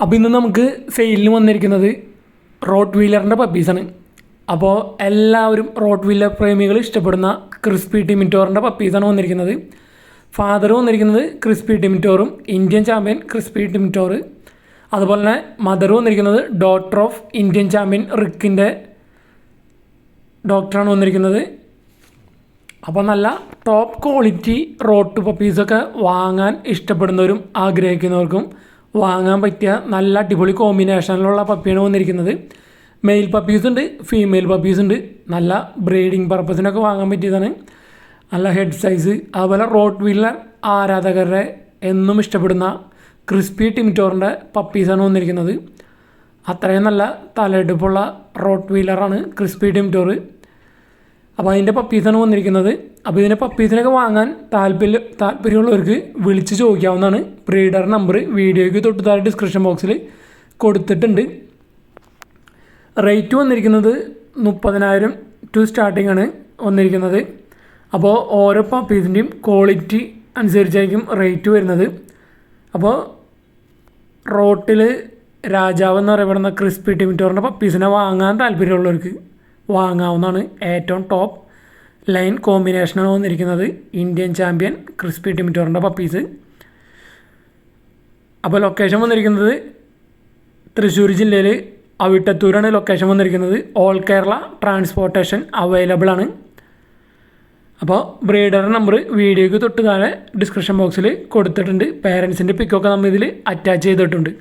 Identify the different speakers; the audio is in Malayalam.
Speaker 1: അപ്പോൾ ഇന്ന് നമുക്ക് സെയിലിന് വന്നിരിക്കുന്നത് റോട്ട് വീലറിൻ്റെ പപ്പീസാണ്. അപ്പോൾ എല്ലാവരും റോട്ട് വീലർ പ്രേമികൾ ഇഷ്ടപ്പെടുന്ന ക്രിസ്പി ടിമിറ്റോറിൻ്റെ പപ്പീസാണ് വന്നിരിക്കുന്നത്. ഫാദർ വന്നിരിക്കുന്നത് ക്രിസ്പി ടിമിറ്റോറും ഇന്ത്യൻ ചാമ്പ്യൻ ക്രിസ്പി ടിമിറ്റോർ, അതുപോലെ തന്നെ മദർ വന്നിരിക്കുന്നത് ഡോട്ടർ ഓഫ് ഇന്ത്യൻ ചാമ്പ്യൻ റിക്കിൻ്റെ ഡോക്ടറാണ് വന്നിരിക്കുന്നത്. അപ്പോൾ നല്ല ടോപ്പ് ക്വാളിറ്റി റോട്ട് പപ്പീസൊക്കെ വാങ്ങാൻ ഇഷ്ടപ്പെടുന്നവരും ആഗ്രഹിക്കുന്നവർക്കും വാങ്ങാൻ പറ്റിയ നല്ല അടിപൊളി കോമ്പിനേഷനിലുള്ള പപ്പിയാണ് വന്നിരിക്കുന്നത്. മെയിൽ പപ്പീസ് ഉണ്ട്, ഫീമെയിൽ പപ്പീസ് ഉണ്ട്. നല്ല ബ്രീഡിങ് പർപ്പസിനൊക്കെ വാങ്ങാൻ പറ്റിയതാണ്. നല്ല ഹെഡ് സൈസ്, അതുപോലെ റോട്ട് വീലർ ആരാധകരുടെ എന്നും ഇഷ്ടപ്പെടുന്ന ക്രിസ്പി ടിമിറ്റോറിൻ്റെ പപ്പീസാണ് വന്നിരിക്കുന്നത്. അത്രയും നല്ല തലയെടുപ്പുള്ള റോട്ട് വീലറാണ് ക്രിസ്പി ടിമിറ്റോർ. അപ്പോൾ അതിൻ്റെ പപ്പീസാണ് വന്നിരിക്കുന്നത്. അപ്പോൾ ഇതിൻ്റെ പപ്പീസിനൊക്കെ വാങ്ങാൻ താല്പര്യമുള്ളവർക്ക് വിളിച്ച് ചോദിക്കാവുന്നതാണ്. ബ്രീഡർ നമ്പർ വീഡിയോയ്ക്ക് തൊട്ട് താഴെ ഡിസ്ക്രിപ്ഷൻ ബോക്സിൽ കൊടുത്തിട്ടുണ്ട്. റേറ്റ് വന്നിരിക്കുന്നത് 30,000 ടു സ്റ്റാർട്ടിംഗ് ആണ് വന്നിരിക്കുന്നത്. അപ്പോൾ ഓരോ പപ്പീസിൻ്റെയും ക്വാളിറ്റി അനുസരിച്ചായിരിക്കും റേറ്റ് വരുന്നത്. അപ്പോൾ റോട്ടിൽ രാജാവ് എന്ന് പറയപ്പെടുന്ന ക്രിസ്പി ടിമിറ്റോറിൻ്റെ പപ്പീസിനെ വാങ്ങാൻ താല്പര്യമുള്ളവർക്ക് വാങ്ങാവുന്നതാണ്. ഏറ്റവും ടോപ്പ് ലൈൻ കോമ്പിനേഷനാണ് വന്നിരിക്കുന്നത് ഇന്ത്യൻ ചാമ്പ്യൻ ക്രിസ്പി ടിമിറ്റോറിൻ്റെ പപ്പീസ്. അപ്പോൾ ലൊക്കേഷൻ വന്നിരിക്കുന്നത് തൃശ്ശൂർ ജില്ലയിൽ അവിട്ടത്തൂരാണ് ലൊക്കേഷൻ വന്നിരിക്കുന്നത്. ഓൾ കേരള ട്രാൻസ്പോർട്ടേഷൻ അവൈലബിൾ ആണ്. അപ്പോൾ ബ്രീഡർ നമ്പർ വീഡിയോയ്ക്ക് തൊട്ട് താഴെ ഡിസ്ക്രിപ്ഷൻ ബോക്സിൽ കൊടുത്തിട്ടുണ്ട്. പേരൻസിൻ്റെ പിക്കൊക്കെ നമ്മൾ ഇതിൽ അറ്റാച്ച് ചെയ്തിട്ടുണ്ട്.